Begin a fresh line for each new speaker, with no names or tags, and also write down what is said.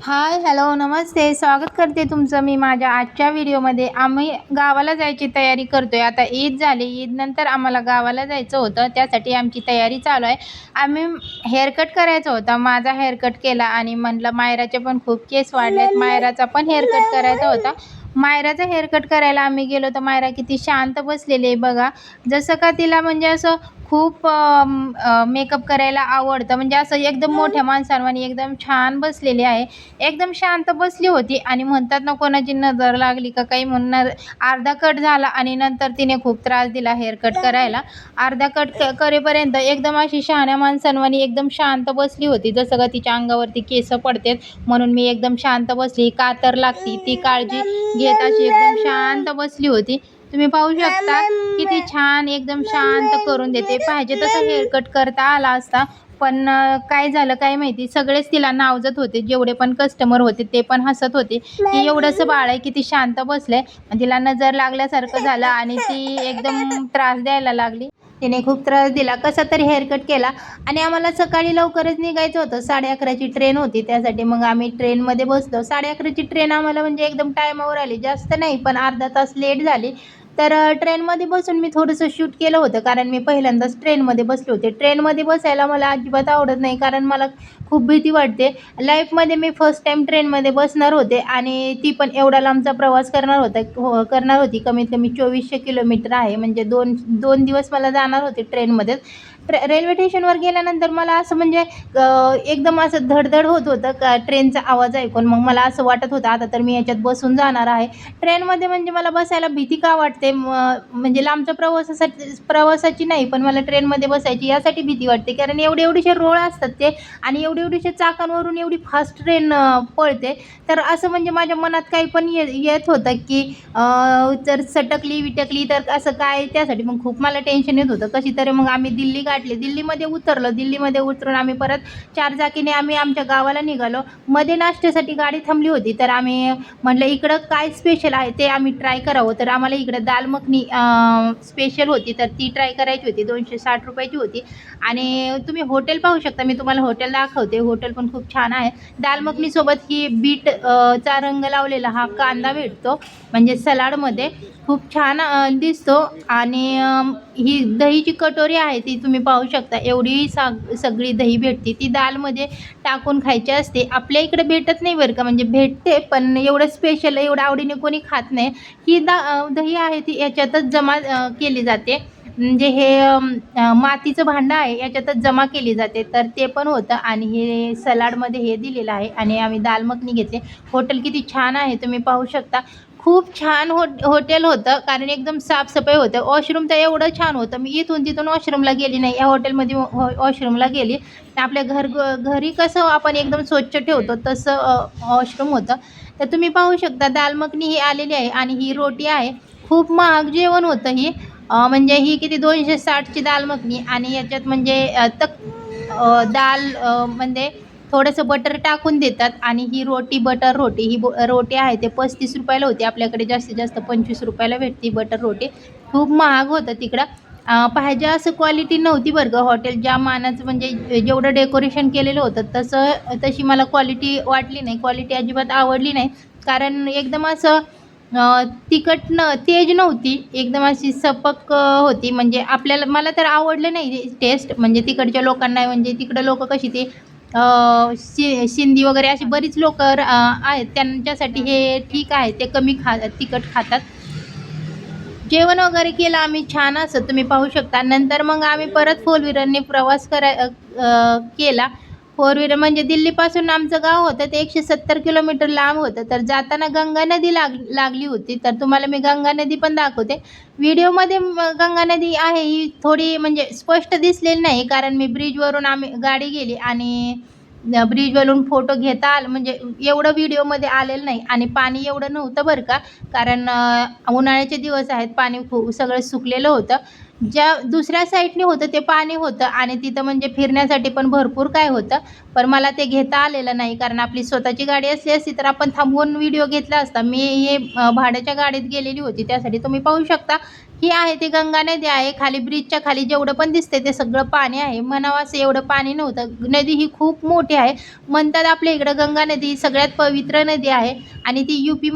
हाय, hello, नमस्ते. स्वागत करते तुमचं मी माझ्या आजच्या व्हिडिओमध्ये. आम्ही गावाला जायची तयारी करतोय. आता ईद झाली. ईदनंतर आम्हाला गावाला जायचं होतं. त्यासाठी आमची तयारी चालू आहे. आम्ही हेअरकट करायचा होता. माझा हेअरकट केला आणि म्हटलं मायराचे पण खूप केस वाढलेत. मायराचा पण हेअरकट करायचा होता. मायराचा हेअरकट करायला आम्ही गेलो तर मायरा किती शांत बसलेली आहे बघा. जसं का तिला म्हणजे असं खूप मेकअप करायला आवडतं. म्हणजे असं एकदम मोठ्या माणसांवानी एकदम छान बसलेली आहे. एकदम शांत बसली होती आणि म्हणतात ना कोणाची नजर लागली का काही म्हणून अर्धा कट झाला आणि नंतर तिने खूप त्रास दिला हेअर कट करायला. अर्धा कट करेपर्यंत एकदम अशी शहाण्या माणसांवानी एकदम शांत बसली होती. जसं का तिच्या अंगावरती केस पडतात म्हणून मी एकदम शांत बसली. कातर लागती ती काळजी घेत अशी एकदम शांत बसली होती. तुम्ही पाहू शकता किती छान एकदम शांत करून देते. पाहिजे तसं हेअरकट करता आला असता पण काय झालं काय माहिती, सगळेच तिला नावजत होते. जेवढे पण कस्टमर होते ते पण हसत होते की एवढंसं बाळ आहे किती शांत बसलंय. तिला नजर लागल्यासारखं झालं आणि ती एकदम त्रास द्यायला लागली. तिने खूप त्रास दिला. कसा तरी हेअरकट केला आणि आम्हाला सकाळी लवकरच निघायचं होतं. 11:30ची ट्रेन होती. त्यासाठी मग आम्ही ट्रेनमध्ये बसलो. 11:30ची ट्रेन आम्हाला म्हणजे एकदम टायमावर आली. जास्त नाही पण अर्धा तास लेट झाली. तर ट्रेनमध्ये बसून मी थोडंसं शूट केलं होतं कारण मी पहिल्यांदाच ट्रेनमध्ये बसले होते. ट्रेनमध्ये बसायला मला अजिबात आवडत नाही कारण मला खूप भीती वाटते. लाईफमध्ये मी फर्स्ट टाईम ट्रेनमध्ये बसणार होते आणि ती पण एवढा लांबचा प्रवास करणार होती. कमीत कमी 2400 किलोमीटर आहे. म्हणजे दोन दिवस मला जाणार होते ट्रेनमध्येच. रेल्वे स्टेशनवर गेल्यानंतर मला असं म्हणजे एकदम असं धडधड होत होतं का ट्रेनचा आवाज ऐकून. मग मला असं वाटत होतं आता तर मी याच्यात बसून जाणार आहे. ट्रेनमध्ये म्हणजे मला बसायला भीती का वाटते म्हणजे लांबच्या प्रवासाची नाही पण मला ट्रेनमध्ये बसायची यासाठी भीती वाटते कारण एवढेसे रोळ असतात ते आणि एवढेशे चाकांवरून एवढी फास्ट ट्रेन पळते. तर असं म्हणजे माझ्या मनात काही पण येत होतं की जर सटकली विटकली तर असं काय, त्यासाठी मग खूप मला टेन्शन येत होतं. कशी तरी मग आम्ही दिल्ली गाठली. दिल्लीमध्ये उतरलो. दिल्लीमध्ये उतरून आम्ही परत चारचाकीने आम्ही आमच्या गावाला निघालो. मध्ये नाश्त्यासाठी गाडी थांबली होती तर आम्ही म्हटलं इकडं काय स्पेशल आहे ते आम्ही ट्राय करावं. तर आम्हाला इकडं दाल मखनी स्पेशल होती तर ती ट्राय करायची होती. 260 रुपयाची होती आणि तुम्ही हॉटेल पाहू शकता. मी तुम्हाला हॉटेल दाखवते. हॉटेल पण खूप छान आहे. दाल मखनीसोबत ही बीट चा रंग लावलेला हा कांदा भेटतो म्हणजे सलाडमध्ये खूप छान दिसतो आणि ही दहीची कटोरी आहे ती तुम्ही पाहू शकता. एवढी सगळी दही भेटते. ती दालमध्ये टाकून खायची असते. आपल्या इकडे भेटत नाही बरं का, म्हणजे भेटते पण एवढं स्पेशल एवढं आवडीने कोणी खात नाही. ही दही आहे ती याच्यातच जमा केली जाते. म्हणजे हे मातीचं भांडं आहे याच्यातच जमा केली जाते. तर ते पण होतं आणि हे सलाडमध्ये हे दिलेलं आहे आणि आम्ही दाल मखनी घेतली. हॉटेल किती छान आहे तुम्ही पाहू शकता. खूप छान हॉटेल होतं कारण एकदम साफसफाई होतं. वॉशरूम तर एवढं छान होतं. मी इथून तिथून वॉशरूमला गेली नाही. या हॉटेलमध्ये वॉशरूमला गेली. आपल्या घरी कसं आपण एकदम स्वच्छ ठेवतो तसं वॉशरूम होतं. तर तुम्ही पाहू शकता दाल मखनी ही आलेली आहे आणि ही रोटी आहे. खूप महाग जेवण होतं ही. म्हणजे ही किती 260ची दाल मखनी आणि याच्यात म्हणजे दाल म्हणजे थोडंसं बटर टाकून देतात आणि ही रोटी बटर रोटी ही रोटी आहे ते 35 रुपयाला होती. आपल्याकडे जास्तीत जास्त 25 रुपयाला भेटते बटर रोटी. खूप महाग होतं तिकडं. पाहिजे असं क्वालिटी नव्हती बरं का. हॉटेल ज्या मानाचं म्हणजे जेवढं डेकोरेशन केलेलं होतं तशी मला क्वालिटी वाटली नाही. क्वालिटी अजिबात आवडली नाही कारण एकदम असं तिखट तेज नव्हती. एकदम अशी सपक होती. म्हणजे मला तर आवडलं नाही टेस्ट. म्हणजे तिकडच्या लोकांना म्हणजे तिकडं लोकं कशी ते सिंधी वगैरे अशी बरीच लोकं आहेत त्यांच्यासाठी हे ठीक आहे. ते कमी तिखट खातात. जेवण वगैरे केलं आम्ही छान असं तुम्ही पाहू शकता. नंतर मग आम्ही परत फोर व्हीलरने प्रवास केला. फोर व्हीलर म्हणजे दिल्लीपासून आमचं गाव होतं ते 170 किलोमीटर लांब होतं. तर जाताना गंगा नदी लागली होती. तर तुम्हाला मी गंगा नदी पण दाखवते. व्हिडिओमध्ये गंगा नदी आहे ही थोडी म्हणजे स्पष्ट दिसलेली नाही कारण मी ब्रिजवरून आम्ही गाडी गेली आणि ब्रिजवरून फोटो घेता आलं म्हणजे एवढं व्हिडिओमध्ये आलेलं नाही आणि पाणी एवढं नव्हतं बरं का. कारण उन्हाळ्याचे दिवस आहेत. पाणी खूप सगळं सुकलेलं होतं. ज्या दुसऱ्या साईडने होतं ते पाणी होतं आणि तिथं म्हणजे फिरण्यासाठी पण भरपूर काय होतं, पण मला ते घेता आलेलं नाही कारण आपली स्वतःची गाडी असली असती तर आपण थांबवून व्हिडिओ घेतला असता. मी हे भाड्याच्या गाडीत गेलेली होती, त्यासाठी तुम्ही पाहू शकता. ही आहे ती गंगा नदी आहे. खाली ब्रिजच्या खाली जेवढं पण दिसते ते सगळं पाणी आहे. म्हणावं असं एवढं पाणी नव्हतं. नदी ही खूप मोठी आहे. म्हणतात आपल्या इकडं गंगा नदी सगळ्यात पवित्र नदी आहे आणि ती UP